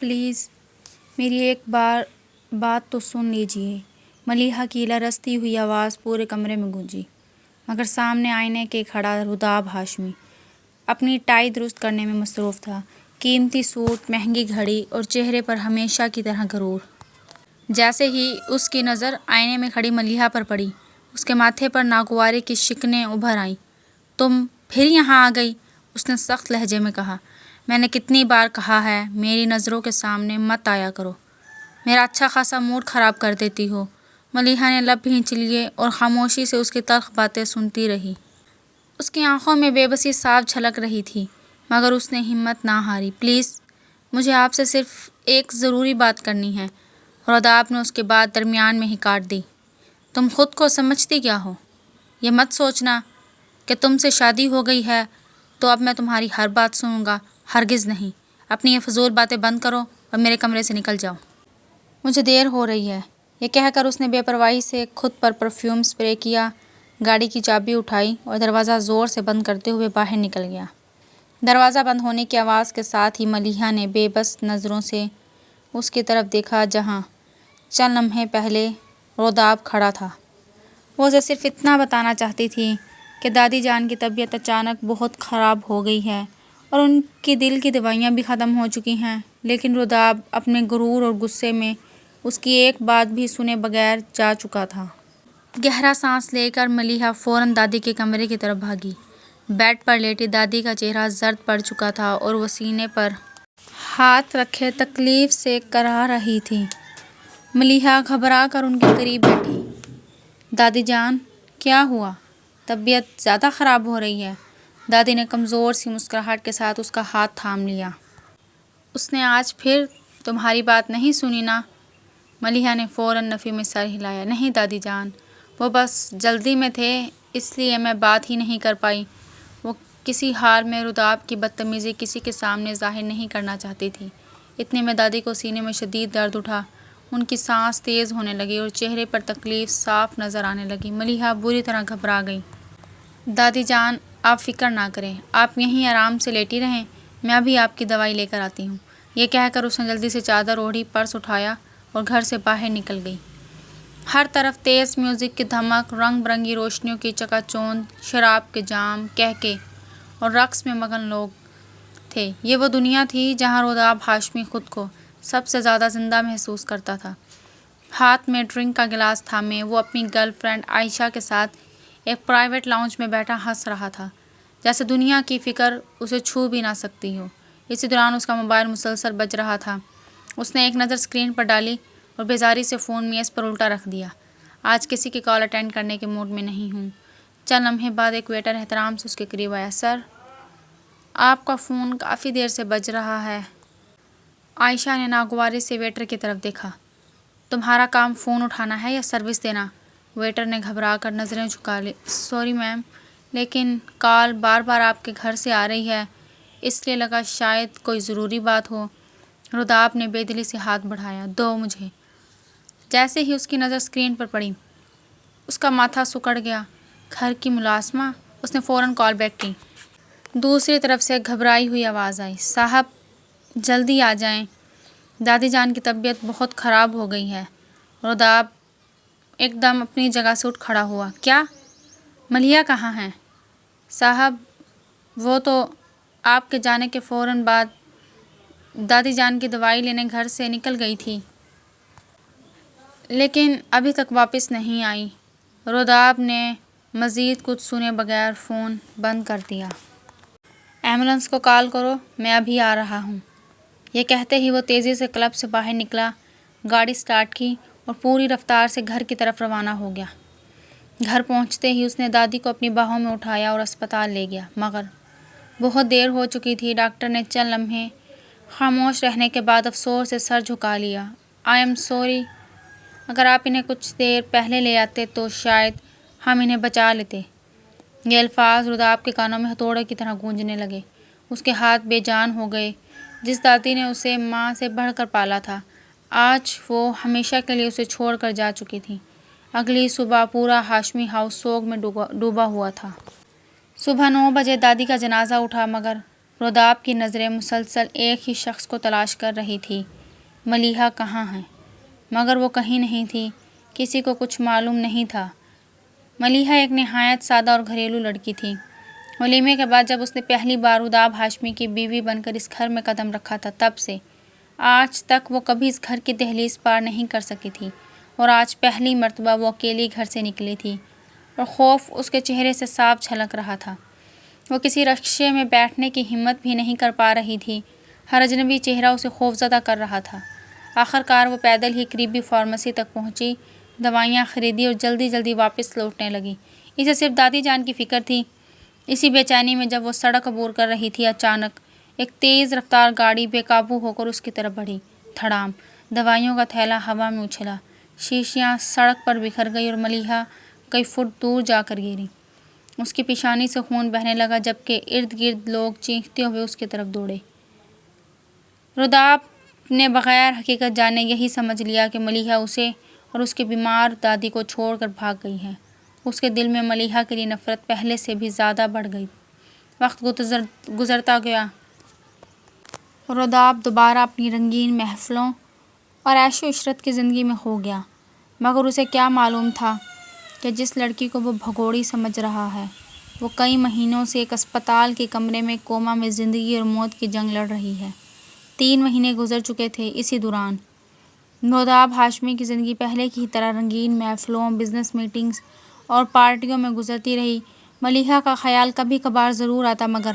Please میری ایک بات تو سن لیجیے۔ ملیحہ کی لرزتی ہوئی آواز پورے کمرے میں گونجی، مگر سامنے آئینے کے کھڑا روداب ہاشمی اپنی ٹائی درست کرنے میں مصروف تھا۔ قیمتی سوٹ، مہنگی گھڑی اور چہرے پر ہمیشہ کی طرح غرور۔ جیسے ہی اس کی نظر آئینے میں کھڑی ملیحہ پر پڑی، اس کے ماتھے پر ناگواری کی شکنیں ابھر آئیں۔ تم پھر یہاں آ گئی، اس نے سخت لہجے میں کہا۔ میں نے کتنی بار کہا ہے میری نظروں کے سامنے مت آیا کرو، میرا اچھا خاصا موڈ خراب کر دیتی ہو۔ ملیحہ نے لب بھینچ لیے اور خاموشی سے اس کی تلخ باتیں سنتی رہی۔ اس کی آنکھوں میں بے بسی صاف جھلک رہی تھی، مگر اس نے ہمت نہ ہاری۔ پلیز، مجھے آپ سے صرف ایک ضروری بات کرنی ہے۔ روداب نے اس کی بات درمیان میں ہی کاٹ دی۔ تم خود کو سمجھتی کیا ہو؟ یہ مت سوچنا کہ تم سے شادی ہو گئی ہے تو اب میں تمہاری ہر بات سنوں گا، ہرگز نہیں۔ اپنی یہ فضول باتیں بند کرو اور میرے کمرے سے نکل جاؤ۔ مجھے دیر ہو رہی ہے۔ یہ کہہ کر اس نے بے پرواہی سے خود پر پرفیوم اسپرے کیا، گاڑی کی چابی اٹھائی اور دروازہ زور سے بند کرتے ہوئے باہر نکل گیا۔ دروازہ بند ہونے کی آواز کے ساتھ ہی ملیحہ نے بے بس نظروں سے اس کی طرف دیکھا جہاں چند لمحے پہلے روداب کھڑا تھا۔ وہ اسے صرف اتنا بتانا چاہتی تھی کہ دادی جان کی طبیعت اچانک بہت خراب ہو گئی ہے اور ان کی دل کی دوائیاں بھی ختم ہو چکی ہیں، لیکن روداب اپنے غرور اور غصے میں اس کی ایک بات بھی سنے بغیر جا چکا تھا۔ گہرا سانس لے کر ملیحہ فوراً دادی کے کمرے کی طرف بھاگی۔ بیڈ پر لیٹی دادی کا چہرہ زرد پڑ چکا تھا اور وہ سینے پر ہاتھ رکھے تکلیف سے کرا رہی تھی۔ ملیحہ گھبرا کر ان کے قریب بیٹھی۔ دادی جان، کیا ہوا؟ طبیعت زیادہ خراب ہو رہی ہے؟ دادی نے کمزور سی مسکراہٹ کے ساتھ اس کا ہاتھ تھام لیا۔ اس نے آج پھر تمہاری بات نہیں سنی نا؟ ملیحہ نے فوراً نفی میں سر ہلایا۔ نہیں دادی جان، وہ بس جلدی میں تھے، اس لیے میں بات ہی نہیں کر پائی۔ وہ کسی حال میں روداب کی بدتمیزی کسی کے سامنے ظاہر نہیں کرنا چاہتی تھی۔ اتنے میں دادی کو سینے میں شدید درد اٹھا، ان کی سانس تیز ہونے لگی اور چہرے پر تکلیف صاف نظر آنے لگی۔ ملیحہ بری طرح گھبرا گئی۔ دادی جان، آپ فکر نہ کریں، آپ یہیں آرام سے لیٹی رہیں، میں ابھی آپ کی دوائی لے کر آتی ہوں۔ یہ کہہ کر اس نے جلدی سے چادر اوڑھی، پرس اٹھایا اور گھر سے باہر نکل گئی۔ ہر طرف تیز میوزک کی دھمک، رنگ برنگی روشنیوں کی چکا چوند، شراب کے جام، کہکے اور رقص میں مگن لوگ تھے۔ یہ وہ دنیا تھی جہاں روداب ہاشمی خود کو سب سے زیادہ زندہ محسوس کرتا تھا۔ ہاتھ میں ڈرنک کا گلاس تھامے وہ اپنی گرل فرینڈ عائشہ کے ساتھ ایک پرائیویٹ لاؤنج میں بیٹھا ہنس رہا تھا، جیسے دنیا کی فکر اسے چھو بھی نہ سکتی ہو۔ اسی دوران اس کا موبائل مسلسل بج رہا تھا۔ اس نے ایک نظر اسکرین پر ڈالی اور بیزاری سے فون میز پر الٹا رکھ دیا۔ آج کسی کی کال اٹینڈ کرنے کے موڈ میں نہیں ہوں۔ چند لمحے بعد ایک ویٹر احترام سے اس کے قریب آیا۔ سر، آپ کا فون کافی دیر سے بج رہا ہے۔ عائشہ نے ناگواری سے ویٹر کی طرف دیکھا۔ تمہارا کام فون اٹھانا ہے یا سروس دینا؟ ویٹر نے گھبرا کر نظریں جھکا لی۔ سوری میم، لیکن کال بار بار آپ کے گھر سے آ رہی ہے، اس لیے لگا شاید کوئی ضروری بات ہو۔ روداب نے بے دلی سے ہاتھ بڑھایا۔ دو مجھے۔ جیسے ہی اس کی نظر اسکرین پر پڑی، اس کا ماتھا سکڑ گیا۔ گھر کی ملازمہ؟ اس نے فوراً کال بیک کی۔ دوسری طرف سے گھبرائی ہوئی آواز آئی۔ صاحب، جلدی آ جائیں، دادی جان کی طبیعت بہت خراب ہو گئی ہے۔ روداب ایک دم اپنی جگہ سے اٹھ کھڑا ہوا۔ کیا؟ ملیحہ کہاں ہیں؟ صاحب، وہ تو آپ کے جانے کے فوراً بعد دادی جان کی دوائی لینے گھر سے نکل گئی تھی، لیکن ابھی تک واپس نہیں آئی۔ روداب نے مزید کچھ سنے بغیر فون بند کر دیا۔ ایمبولینس کو کال کرو، میں ابھی آ رہا ہوں۔ یہ کہتے ہی وہ تیزی سے کلب سے باہر نکلا، گاڑی سٹارٹ کی اور پوری رفتار سے گھر کی طرف روانہ ہو گیا۔ گھر پہنچتے ہی اس نے دادی کو اپنی باہوں میں اٹھایا اور اسپتال لے گیا، مگر بہت دیر ہو چکی تھی۔ ڈاکٹر نے چند لمحے خاموش رہنے کے بعد افسوس سے سر جھکا لیا۔ آئی ایم سوری، اگر آپ انہیں کچھ دیر پہلے لے آتے تو شاید ہم انہیں بچا لیتے۔ یہ الفاظ روداب کے کانوں میں ہتھوڑے کی طرح گونجنے لگے۔ اس کے ہاتھ بے جان ہو گئے۔ جس دادی نے اسے ماں سے بڑھ کر پالا تھا، آج وہ ہمیشہ کے لیے اسے چھوڑ کر جا چکی تھی۔ اگلی صبح پورا ہاشمی ہاؤس سوگ میں ڈوبا ہوا تھا۔ صبح 9 بجے دادی کا جنازہ اٹھا، مگر روداب کی نظریں مسلسل ایک ہی شخص کو تلاش کر رہی تھی۔ ملیحہ کہاں ہے؟ مگر وہ کہیں نہیں تھی۔ کسی کو کچھ معلوم نہیں تھا۔ ملیحہ ایک نہایت سادہ اور گھریلو لڑکی تھی۔ ولیمے کے بعد جب اس نے پہلی بار روداب ہاشمی کی بیوی بن کر اس گھر میں قدم رکھا تھا، تب سے آج تک وہ کبھی اس گھر کی دہلیز پار نہیں کر سکی تھی، اور آج پہلی مرتبہ وہ اکیلی گھر سے نکلی تھی اور خوف اس کے چہرے سے صاف جھلک رہا تھا۔ وہ کسی رکشے میں بیٹھنے کی ہمت بھی نہیں کر پا رہی تھی۔ ہر اجنبی چہرہ اسے خوفزدہ کر رہا تھا۔ آخر کار وہ پیدل ہی قریبی فارمیسی تک پہنچی، دوائیاں خریدی اور جلدی جلدی واپس لوٹنے لگی۔ اسے صرف دادی جان کی فکر تھی۔ اسی بے چینی میں جب وہ سڑک عبور کر رہی تھی، اچانک ایک تیز رفتار گاڑی بے قابو ہو کر اس کی طرف بڑھی۔ دھڑام! دوائیوں کا تھیلا ہوا میں اچھلا، شیشیاں سڑک پر بکھر گئی اور ملیحہ کئی فٹ دور جا کر گری۔ اس کی پیشانی سے خون بہنے لگا، جبکہ ارد گرد لوگ چیختے ہوئے اس کی طرف دوڑے۔ روداب نے بغیر حقیقت جانے یہی سمجھ لیا کہ ملیحہ اسے اور اس کی بیمار دادی کو چھوڑ کر بھاگ گئی ہے۔ اس کے دل میں ملیحہ کے لیے نفرت پہلے سے بھی زیادہ بڑھ گئی۔ وقت گزرتا گیا۔ روداب دوبارہ اپنی رنگین محفلوں اور عیش و عشرت کی زندگی میں کھو گیا، مگر اسے کیا معلوم تھا کہ جس لڑکی کو وہ بھگوڑی سمجھ رہا ہے، وہ کئی مہینوں سے ایک اسپتال کے کمرے میں کوما میں زندگی اور موت کی جنگ لڑ رہی ہے۔ 3 مہینے گزر چکے تھے۔ اسی دوران روداب ہاشمی کی زندگی پہلے کی ہی طرح رنگین محفلوں، بزنس میٹنگز اور پارٹیوں میں گزرتی رہی۔ ملیحہ کا خیال کبھی کبھار ضرور آتا، مگر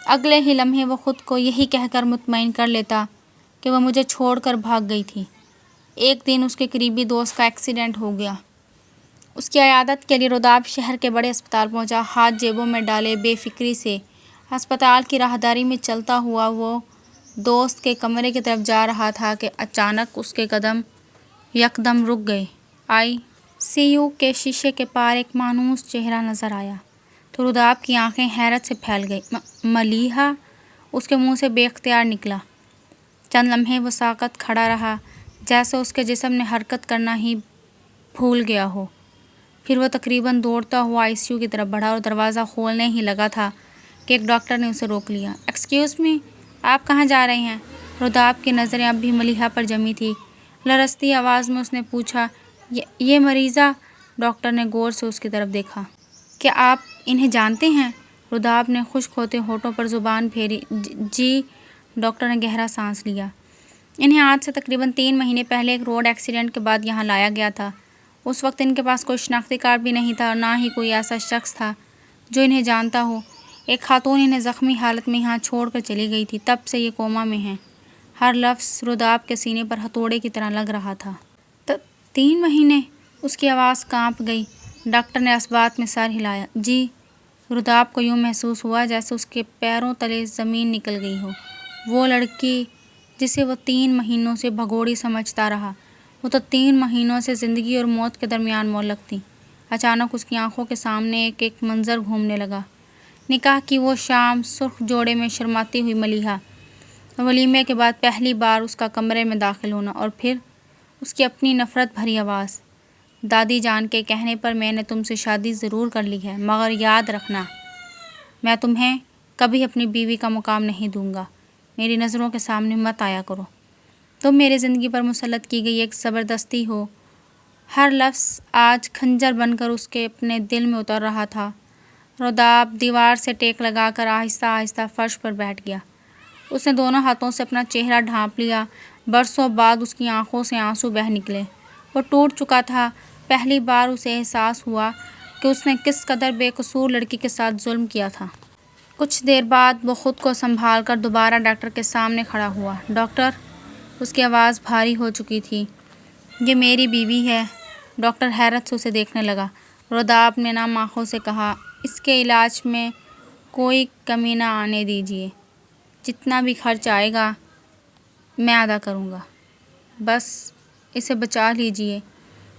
اگلے ہی لمحے وہ خود کو یہی کہہ کر مطمئن کر لیتا کہ وہ مجھے چھوڑ کر بھاگ گئی تھی۔ ایک دن اس کے قریبی دوست کا ایکسیڈنٹ ہو گیا۔ اس کی عیادت کے لیے روداب شہر کے بڑے اسپتال پہنچا۔ ہاتھ جیبوں میں ڈالے بے فکری سے اسپتال کی راہداری میں چلتا ہوا وہ دوست کے کمرے کی طرف جا رہا تھا کہ اچانک اس کے قدم یکدم رک گئے۔ ICU کے شیشے کے پار ایک مانوس چہرہ نظر آیا تو روداب کی آنکھیں حیرت سے پھیل گئیں۔ ملیحہ! اس کے منہ سے بے اختیار نکلا۔ چند لمحے وہ ساکت کھڑا رہا، جیسے اس کے جسم نے حرکت کرنا ہی بھول گیا ہو۔ پھر وہ تقریباً دوڑتا ہوا ICU کی طرف بڑھا اور دروازہ کھولنے ہی لگا تھا کہ ایک ڈاکٹر نے اسے روک لیا۔ ایکسکیوز می، آپ کہاں جا رہے ہیں؟ روداب کی نظریں اب بھی ملیحہ پر جمی تھیں۔ لرزتی آواز میں اس نے پوچھا، یہ مریضہ؟ ڈاکٹر نے غور سے اس کی طرف دیکھا۔ کیا آپ انہیں جانتے ہیں؟ روداب نے خشک ہوتے ہونٹوں پر زبان پھیری۔ جی۔ ڈاکٹر نے گہرا سانس لیا۔ انہیں آج سے تقریباً 3 مہینے پہلے ایک روڈ ایکسیڈنٹ کے بعد یہاں لایا گیا تھا۔ اس وقت ان کے پاس کوئی شناختی کارڈ بھی نہیں تھا اور نہ ہی کوئی ایسا شخص تھا جو انہیں جانتا ہو۔ ایک خاتون انہیں زخمی حالت میں یہاں چھوڑ کر چلی گئی تھی، تب سے یہ کوما میں ہیں۔ ہر لفظ روداب کے سینے پر ہتھوڑے کی طرح لگ رہا تھا۔ 3 مہینے؟ اس کی آواز کانپ گئی۔ ڈاکٹر نے اثبات میں سر ہلایا۔ جی۔ روداب کو یوں محسوس ہوا جیسے اس کے پیروں تلے زمین نکل گئی ہو۔ وہ لڑکی جسے وہ 3 مہینوں سے بھگوڑی سمجھتا رہا، وہ تو 3 مہینوں سے زندگی اور موت کے درمیان معلق تھی۔ اچانک اس کی آنکھوں کے سامنے ایک منظر گھومنے لگا۔ نکاح کی وہ شام، سرخ جوڑے میں شرماتی ہوئی ملیحہ، ولیمے کے بعد پہلی بار اس کا کمرے میں داخل ہونا، اور پھر اس کی اپنی نفرت بھری آواز، دادی جان کے کہنے پر میں نے تم سے شادی ضرور کر لی ہے، مگر یاد رکھنا میں تمہیں کبھی اپنی بیوی کا مقام نہیں دوں گا۔ میری نظروں کے سامنے مت آیا کرو۔ تم میری زندگی پر مسلط کی گئی ایک زبردستی ہو۔ ہر لفظ آج خنجر بن کر اس کے اپنے دل میں اتر رہا تھا۔ روداب دیوار سے ٹیک لگا کر آہستہ آہستہ فرش پر بیٹھ گیا۔ اس نے دونوں ہاتھوں سے اپنا چہرہ ڈھانپ لیا۔ برسوں بعد اس کی آنکھوں سے آنسو بہہ نکلے۔ وہ ٹوٹ چکا تھا۔ پہلی بار اسے احساس ہوا کہ اس نے کس قدر بے قصور لڑکی کے ساتھ ظلم کیا تھا۔ کچھ دیر بعد وہ خود کو سنبھال کر دوبارہ ڈاکٹر کے سامنے کھڑا ہوا۔ ڈاکٹر! اس کی آواز بھاری ہو چکی تھی۔ یہ میری بیوی ہے۔ ڈاکٹر حیرت سے اسے دیکھنے لگا۔ روداب نے نم آنکھوں سے کہا، اس کے علاج میں کوئی کمی نہ آنے دیجیے۔ جتنا بھی خرچ آئے گا میں ادا کروں گا۔ بس اسے بچا لیجیے۔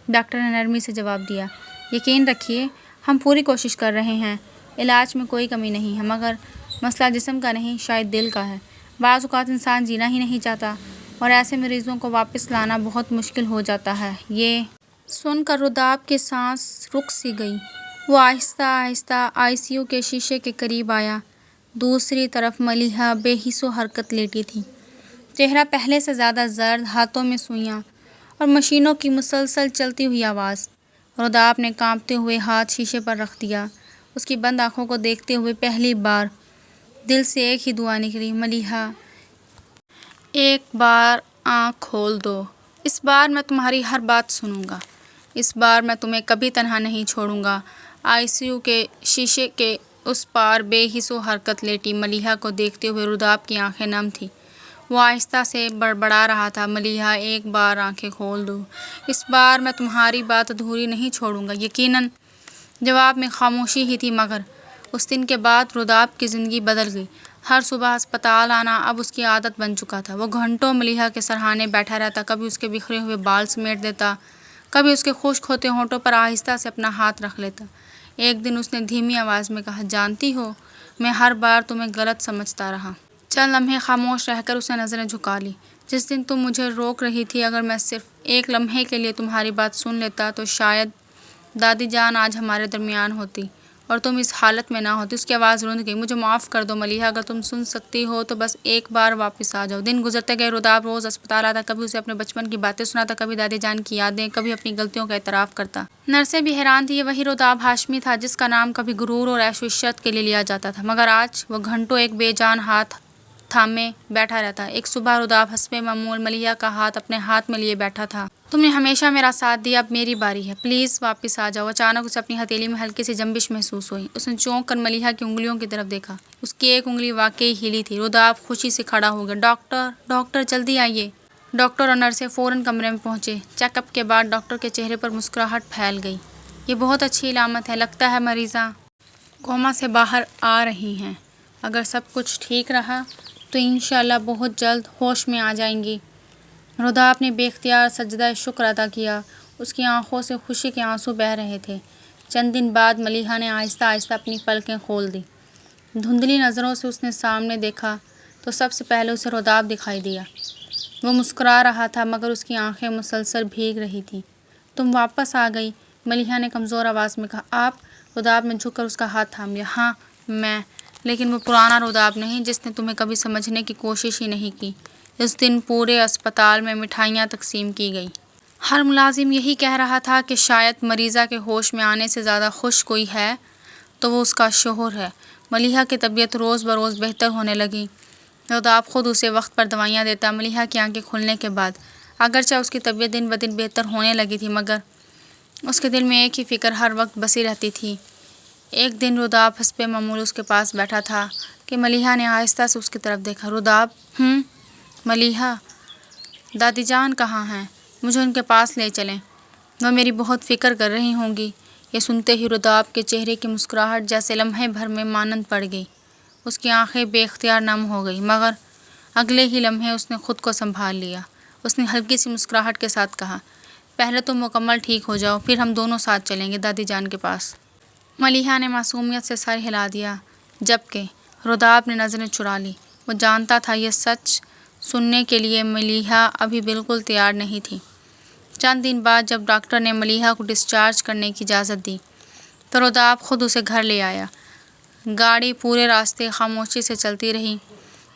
ڈاکٹر نے نرمی سے جواب دیا۔ یقین رکھیے، ہم پوری کوشش کر رہے ہیں۔ علاج میں کوئی کمی نہیں ہے، مگر مسئلہ جسم کا نہیں، شاید دل کا ہے۔ بعض اوقات انسان جینا ہی نہیں چاہتا اور ایسے مریضوں کو واپس لانا بہت مشکل ہو جاتا ہے۔ یہ سن کر روداب کی سانس رک سی گئی۔ وہ آہستہ آہستہ ICU کے شیشے کے قریب آیا۔ دوسری طرف ملیحہ بے حس و حرکت لیٹی تھی، چہرہ پہلے سے زیادہ زرد، ہاتھوں میں سوئیاں اور مشینوں کی مسلسل چلتی ہوئی آواز۔ روداب نے کانپتے ہوئے ہاتھ شیشے پر رکھ دیا۔ اس کی بند آنکھوں کو دیکھتے ہوئے پہلی بار دل سے ایک ہی دعا نکلی، ملیحہ ایک بار آنکھ کھول دو۔ اس بار میں تمہاری ہر بات سنوں گا، اس بار میں تمہیں کبھی تنہا نہیں چھوڑوں گا۔ آئی سی یو کے شیشے کے اس پار بے حس و حرکت لیٹی ملیحہ کو دیکھتے ہوئے روداب کی آنکھیں نم تھیں۔ وہ آہستہ سے بڑبڑا رہا تھا، ملیحہ ایک بار آنکھیں کھول دو، اس بار میں تمہاری بات ادھوری نہیں چھوڑوں گا۔ یقیناً جواب میں خاموشی ہی تھی، مگر اس دن کے بعد روداب کی زندگی بدل گئی۔ ہر صبح ہسپتال آنا اب اس کی عادت بن چکا تھا۔ وہ گھنٹوں ملیحہ کے سرہانے بیٹھا رہتا، کبھی اس کے بکھرے ہوئے بال سمیٹ دیتا، کبھی اس کے خشک ہوتے ہونٹوں پر آہستہ سے اپنا ہاتھ رکھ لیتا۔ ایک دن اس نے دھیمی آواز میں کہا، جانتی ہو میں ہر بار تمہیں غلط سمجھتا رہا۔ چند لمحے خاموش رہ کر اس نے نظریں جھکا لیں۔ جس دن تم مجھے روک رہی تھی، اگر میں صرف ایک لمحے کے لیے تمہاری بات سن لیتا تو شاید دادی جان آج ہمارے درمیان ہوتی اور تم اس حالت میں نہ ہوتی۔ اس کی آواز رند گئی۔ مجھے معاف کر دو ملیحہ، اگر تم سن سکتی ہو تو بس ایک بار واپس آ جاؤ۔ دن گزرتے گئے، روداب روز اسپتال آتا، کبھی اسے اپنے بچپن کی باتیں سناتا، کبھی دادی جان کی یادیں، کبھی اپنی غلطیوں کا اعتراف کرتا۔ نرسیں بھی حیران تھیں، یہ وہی روداب ہاشمی تھا جس کا نام کبھی غرور اور عیش و عشرت کے لیے لیا جاتا تھا، مگر آج وہ گھنٹوں ایک بے جان ہاتھ تھامے بیٹھا رہتا۔ ایک صبح روداب حسب معمول ملیحہ کا ہاتھ اپنے ہاتھ میں لیے بیٹھا تھا۔ تم نے ہمیشہ میرا ساتھ دیا، اب میری باری ہے، پلیز واپس آ جاؤ۔ اچانک اسے اپنی ہتھیلی میں ہلکی سی جنبش محسوس ہوئی۔ اس نے چونک کر ملیحہ کی انگلیوں کی طرف دیکھا، اس کی ایک انگلی واقعی ہلی تھی۔ روداب خوشی سے کھڑا ہو گیا۔ ڈاکٹر، ڈاکٹر جلدی آئیے۔ ڈاکٹر اور نرسیں فوراً کمرے میں پہنچے۔ چیک اپ کے بعد ڈاکٹر کے چہرے پر مسکراہٹ پھیل گئی۔ یہ بہت اچھی علامت ہے، لگتا ہے مریضہ کوما سے باہر آ رہی ہیں۔ اگر سب کچھ ٹھیک رہا تو انشاءاللہ بہت جلد ہوش میں آ جائیں گی۔ روداب نے بے اختیار سجدہ شکر ادا کیا، اس کی آنکھوں سے خوشی کے آنسو بہہ رہے تھے۔ چند دن بعد ملیحہ نے آہستہ آہستہ اپنی پلکیں کھول دیں۔ دھندلی نظروں سے اس نے سامنے دیکھا تو سب سے پہلے اسے روداب دکھائی دیا۔ وہ مسکرا رہا تھا، مگر اس کی آنکھیں مسلسل بھیگ رہی تھیں۔ تم واپس آ گئی، ملیحہ نے کمزور آواز میں کہا۔ آپ؟ روداب نے جھک کر اس کا ہاتھ تھام لیا۔ ہاں میں، لیکن وہ پرانا روداب نہیں جس نے تمہیں کبھی سمجھنے کی کوشش ہی نہیں کی۔ اس دن پورے اسپتال میں مٹھائیاں تقسیم کی گئیں۔ ہر ملازم یہی کہہ رہا تھا کہ شاید مریضہ کے ہوش میں آنے سے زیادہ خوش کوئی ہے تو وہ اس کا شوہر ہے۔ ملیحہ کی طبیعت روز بروز بہتر ہونے لگی۔ روداب خود اسے وقت پر دوائیاں دیتا۔ ملیحہ کی آنکھیں کھلنے کے بعد اگرچہ اس کی طبیعت دن بدن بہتر ہونے لگی تھی، مگر اس کے دل میں ایک ہی فکر ہر وقت بسی رہتی تھی۔ ایک دن روداب حسب معمول اس کے پاس بیٹھا تھا کہ ملیحہ نے آہستہ سے اس کی طرف دیکھا۔ روداب، ملیحہ، دادی جان کہاں ہیں؟ مجھے ان کے پاس لے چلیں، وہ میری بہت فکر کر رہی ہوں گی۔ یہ سنتے ہی روداب کے چہرے کی مسکراہٹ جیسے لمحے بھر میں مانند پڑ گئی۔ اس کی آنکھیں بے اختیار نم ہو گئی، مگر اگلے ہی لمحے اس نے خود کو سنبھال لیا۔ اس نے ہلکی سی مسکراہٹ کے ساتھ کہا، پہلے تم مکمل ٹھیک ہو جاؤ، پھر ہم دونوں ساتھ چلیں گے دادی جان کے پاس۔ ملیحہ نے معصومیت سے سر ہلا دیا، جبکہ روداب نے نظریں چرا لیں۔ وہ جانتا تھا یہ سچ سننے کے لیے ملیحہ ابھی بالکل تیار نہیں تھی۔ چند دن بعد جب ڈاکٹر نے ملیحہ کو ڈسچارج کرنے کی اجازت دی تو روداب خود اسے گھر لے آیا۔ گاڑی پورے راستے خاموشی سے چلتی رہی۔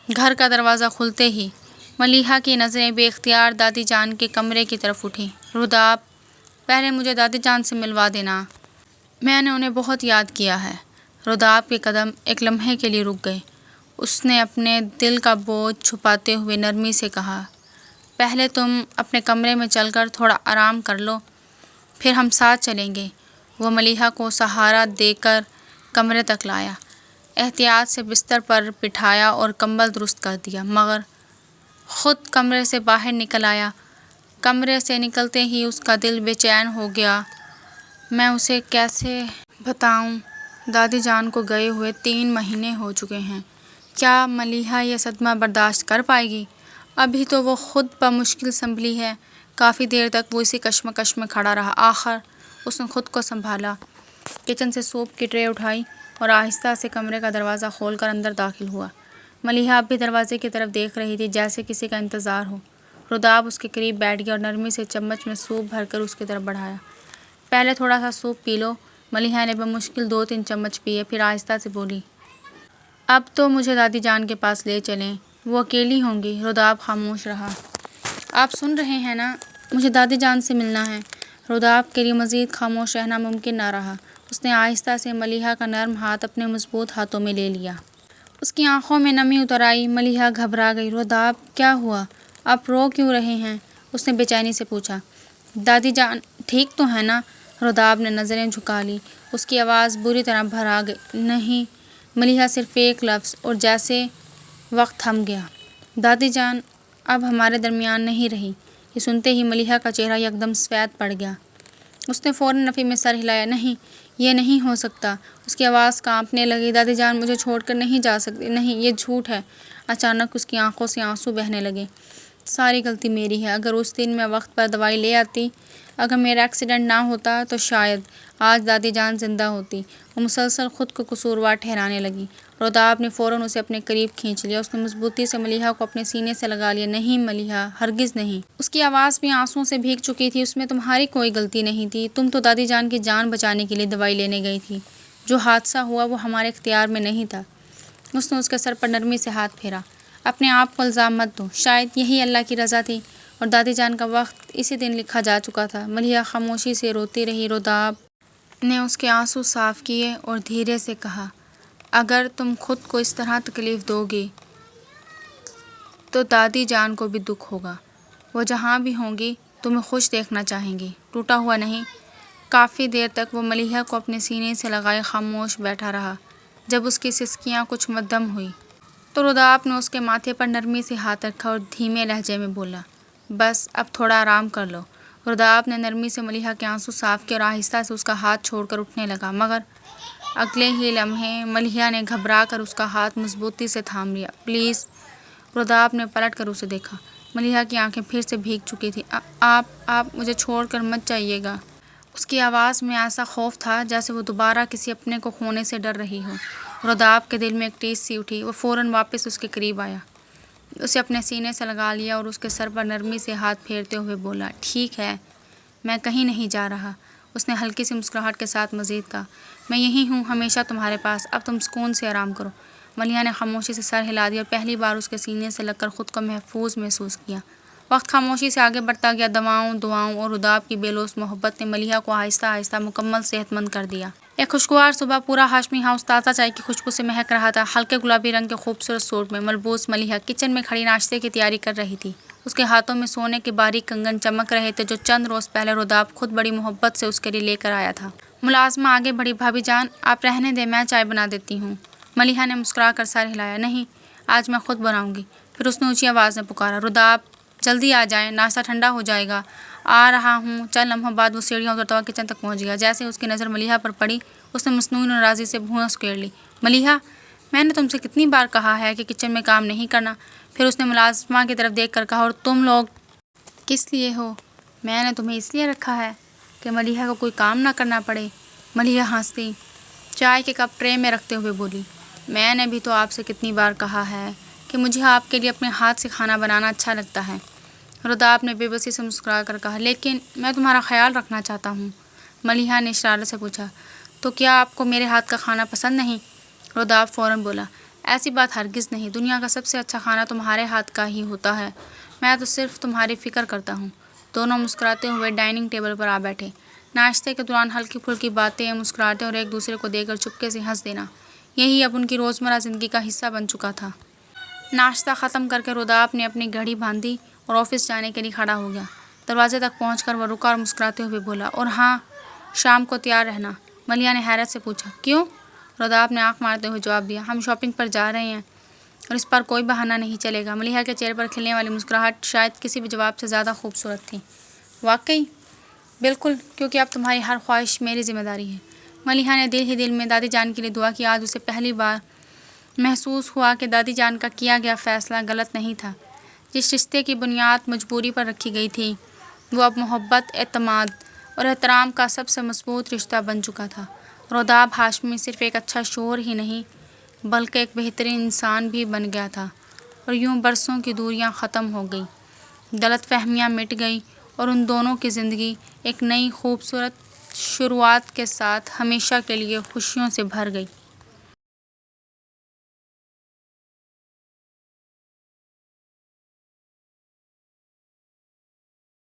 گھر کا دروازہ کھلتے ہی ملیحہ کی نظریں بے اختیار دادی جان کے کمرے کی طرف اٹھیں۔ روداب، پہلے مجھے دادی جان سے ملوا دینا، میں نے انہیں بہت یاد کیا ہے۔ روداب کے قدم ایک لمحے کے لیے رک گئے۔ اس نے اپنے دل کا بوجھ چھپاتے ہوئے نرمی سے کہا، پہلے تم اپنے کمرے میں چل کر تھوڑا آرام کر لو، پھر ہم ساتھ چلیں گے۔ وہ ملیحہ کو سہارا دے کر کمرے تک لایا، احتیاط سے بستر پر بٹھایا اور کمبل درست کر دیا، مگر خود کمرے سے باہر نکل آیا۔ کمرے سے نکلتے ہی اس کا دل بے چین ہو گیا۔ میں اسے کیسے بتاؤں، دادی جان کو گئے ہوئے 3 مہینے ہو چکے ہیں۔ کیا ملیحہ یہ صدمہ برداشت کر پائے گی؟ ابھی تو وہ خود بمشکل سنبھلی ہے۔ کافی دیر تک وہ اسی کشمکش میں کھڑا رہا۔ آخر اس نے خود کو سنبھالا، کچن سے سوپ کی ٹرے اٹھائی اور آہستہ سے کمرے کا دروازہ کھول کر اندر داخل ہوا۔ ملیحہ اب بھی دروازے کی طرف دیکھ رہی تھی جیسے کسی کا انتظار ہو۔ روداب اس کے قریب بیٹھ گیا اور نرمی سے چمچ میں سوپ بھر کر اس کی طرف بڑھایا۔ پہلے تھوڑا سا سوپ پی لو۔ ملیحہ نے بمشکل 2-3 چمچ پیے، پھر آہستہ سے بولی، اب تو مجھے دادی جان کے پاس لے چلیں، وہ اکیلی ہوں گی۔ روداب خاموش رہا۔ آپ سن رہے ہیں نا، مجھے دادی جان سے ملنا ہے۔ روداب کے لیے مزید خاموش رہنا ممکن نہ رہا۔ اس نے آہستہ سے ملیحہ کا نرم ہاتھ اپنے مضبوط ہاتھوں میں لے لیا۔ اس کی آنکھوں میں نمی اتر آئی۔ ملیحہ گھبرا گئی۔ روداب، کیا ہوا؟ آپ رو کیوں رہے ہیں؟ اس نے بے چینی سے پوچھا۔ دادی جان ٹھیک تو ہے نا؟ روداب نے نظریں جھکا لی۔ اس کی آواز بری طرح بھر آ گئی۔ نہیں۔ ملیحہ صرف ایک لفظ، اور جیسے وقت تھم گیا۔ دادی جان اب ہمارے درمیان نہیں رہی۔ یہ سنتے ہی ملیحہ کا چہرہ یکدم سفید پڑ گیا۔ اس نے فوراً نفی میں سر ہلایا۔ نہیں، یہ نہیں ہو سکتا۔ اس کی آواز کانپنے لگی۔ دادی جان مجھے چھوڑ کر نہیں جا سکتی۔ نہیں، یہ جھوٹ ہے۔ اچانک اس کی آنکھوں سے آنسو بہنے لگے۔ ساری غلطی میری ہے۔ اگر اس دن میں وقت پر دوائی لے آتی، اگر میرا ایکسیڈنٹ نہ ہوتا تو شاید آج دادی جان زندہ ہوتی۔ وہ مسلسل خود کو قصوروار ٹھہرانے لگی۔ روداب نے فوراً اسے اپنے قریب کھینچ لیا۔ اس نے مضبوطی سے ملیحہ کو اپنے سینے سے لگا لیا۔ نہیں ملیحہ، ہرگز نہیں۔ اس کی آواز بھی آنسوؤں سے بھیگ چکی تھی۔ اس میں تمہاری کوئی غلطی نہیں تھی۔ تم تو دادی جان کی جان بچانے کے لیے دوائی لینے گئی تھی۔ جو حادثہ ہوا وہ ہمارے اختیار میں نہیں تھا۔ اس نے اس کے سر پر نرمی سے ہاتھ پھیرا۔ اپنے آپ کو الزام مت دو۔ شاید یہی اللہ کی رضا تھی اور دادی جان کا وقت اسی دن لکھا جا چکا تھا۔ ملیحہ خاموشی سے روتی رہی۔ روداب نے اس کے آنسو صاف کیے اور دھیرے سے کہا، اگر تم خود کو اس طرح تکلیف دو گی تو دادی جان کو بھی دکھ ہوگا۔ وہ جہاں بھی ہوں گی تمہیں خوش دیکھنا چاہیں گی، ٹوٹا ہوا نہیں۔ کافی دیر تک وہ ملیحہ کو اپنے سینے سے لگائے خاموش بیٹھا رہا۔ جب اس کی سسکیاں کچھ مدھم ہوئی تو روداب نے اس کے ماتھے پر نرمی سے ہاتھ رکھا اور دھیمے لہجے میں بولا، بس اب تھوڑا آرام کر لو۔ روداب نے نرمی سے ملیحہ کے آنسو صاف کیے اور آہستہ سے اس کا ہاتھ چھوڑ کر اٹھنے لگا، مگر اگلے ہی لمحے ملیحہ نے گھبرا کر اس کا ہاتھ مضبوطی سے تھام لیا۔ پلیز۔ روداب نے پلٹ کر اسے دیکھا۔ ملیحہ کی آنکھیں پھر سے بھیگ چکی تھیں۔ آپ مجھے چھوڑ کر مت جائیے گا۔ اس کی آواز میں ایسا خوف تھا جیسے وہ دوبارہ کسی اپنے کو کھونے سے ڈر رہی ہو۔ روداب کے دل میں ایک ٹیس سی اٹھی۔ وہ فوراً واپس اس کے قریب آیا، اسے اپنے سینے سے لگا لیا اور اس کے سر پر نرمی سے ہاتھ پھیرتے ہوئے بولا، ٹھیک ہے، میں کہیں نہیں جا رہا۔ اس نے ہلکی سی مسکراہٹ کے ساتھ مزید کہا، میں یہی ہوں ہمیشہ تمہارے پاس۔ اب تم سکون سے آرام کرو۔ ملیحہ نے خاموشی سے سر ہلا دیا اور پہلی بار اس کے سینے سے لگ کر خود کو محفوظ محسوس کیا۔ وقت خاموشی سے آگے بڑھتا گیا۔ دعاؤں اور روداب کی بے لوث محبت نے ملیحہ کو آہستہ آہستہ مکمل صحت مند کر دیا۔ ایک خوشگوار صبح پورا ہاشمی ہاؤس تازہ چائے کی خوشبو سے مہک رہا تھا۔ ہلکے گلابی رنگ کے خوبصورت سوٹ میں ملبوس ملیحہ کچن میں کھڑی ناشتے کی تیاری کر رہی تھی۔ اس کے ہاتھوں میں سونے کے باریک کنگن چمک رہے تھے جو چند روز پہلے روداب خود بڑی محبت سے اس کے لیے لے کر آیا تھا۔ ملازمہ آگے بڑھی، بھابھی جان آپ رہنے دیں، میں چائے بنا دیتی ہوں۔ ملیحہ نے مسکرا کر سر ہلایا، نہیں، آج میں خود بناؤں گی۔ پھر اس نے اونچی آواز میں پکارا، روداب جلدی آ جائیں، ناشتہ ٹھنڈا ہو جائے گا۔ آ رہا ہوں۔ چند لمحوں بعد وہ سیڑھیاں اترتا ہوا کچن تک پہنچ گیا۔ جیسے اس کی نظر ملیحہ پر پڑی، اس نے مصنوعی ناراضی سے بھویں اسکیڑ لی۔ ملیحہ، میں نے تم سے کتنی بار کہا ہے کہ کچن میں کام نہیں کرنا؟ پھر اس نے ملازمہ کی طرف دیکھ کر کہا، اور تم لوگ کس لیے ہو؟ میں نے تمہیں اس لیے رکھا ہے کہ ملیحہ کو کوئی کام نہ کرنا پڑے۔ ملیحہ ہنسی، چائے کے کپ ٹرے میں رکھتے ہوئے بولی، میں نے بھی تو آپ سے کتنی بار کہا ہے کہ مجھے آپ کے لیے اپنے ہاتھ سے کھانا بنانا اچھا لگتا ہے۔ روداب نے بے بسی سے مسکرا کر کہا، لیکن میں تمہارا خیال رکھنا چاہتا ہوں۔ ملیحہ نے اشارے سے پوچھا، تو کیا آپ کو میرے ہاتھ کا کھانا پسند نہیں؟ روداب فوراً بولا، ایسی بات ہرگز نہیں، دنیا کا سب سے اچھا کھانا تمہارے ہاتھ کا ہی ہوتا ہے، میں تو صرف تمہاری فکر کرتا ہوں۔ دونوں مسکراتے ہوئے ڈائننگ ٹیبل پر آ بیٹھے۔ ناشتے کے دوران ہلکی پھلکی باتیں، مسکراہٹیں اور ایک دوسرے کو دیکھ کر چپکے سے ہنس دینا، یہی اب ان کی روزمرہ زندگی کا حصہ بن چکا تھا۔ ناشتہ ختم کر کے روداب نے اپنی گھڑی باندھی اور آفس جانے کے لیے کھڑا ہو گیا۔ دروازے تک پہنچ کر وہ رکا اور مسکراتے ہوئے بولا، اور ہاں، شام کو تیار رہنا۔ ملیحہ نے حیرت سے پوچھا، کیوں؟ روداب نے آنکھ مارتے ہوئے جواب دیا، ہم شاپنگ پر جا رہے ہیں اور اس پر کوئی بہانہ نہیں چلے گا۔ ملیحہ کے چہرے پر کھلنے والی مسکراہٹ شاید کسی بھی جواب سے زیادہ خوبصورت تھی۔ واقعی؟ بالکل، کیونکہ اب تمہاری ہر خواہش میری ذمہ داری ہے۔ ملیحہ نے دل ہی دل میں دادی جان کے لیے دعا کی۔ آج اسے پہلی بار محسوس ہوا کہ دادی جان کا کیا گیا فیصلہ غلط نہیں تھا۔ جس رشتے کی بنیاد مجبوری پر رکھی گئی تھی، وہ اب محبت، اعتماد اور احترام کا سب سے مضبوط رشتہ بن چکا تھا۔ روداب ہاشمی صرف ایک اچھا شوہر ہی نہیں بلکہ ایک بہترین انسان بھی بن گیا تھا، اور یوں برسوں کی دوریاں ختم ہو گئیں، غلط فہمیاں مٹ گئیں اور ان دونوں کی زندگی ایک نئی خوبصورت شروعات کے ساتھ ہمیشہ کے لیے خوشیوں سے بھر گئی۔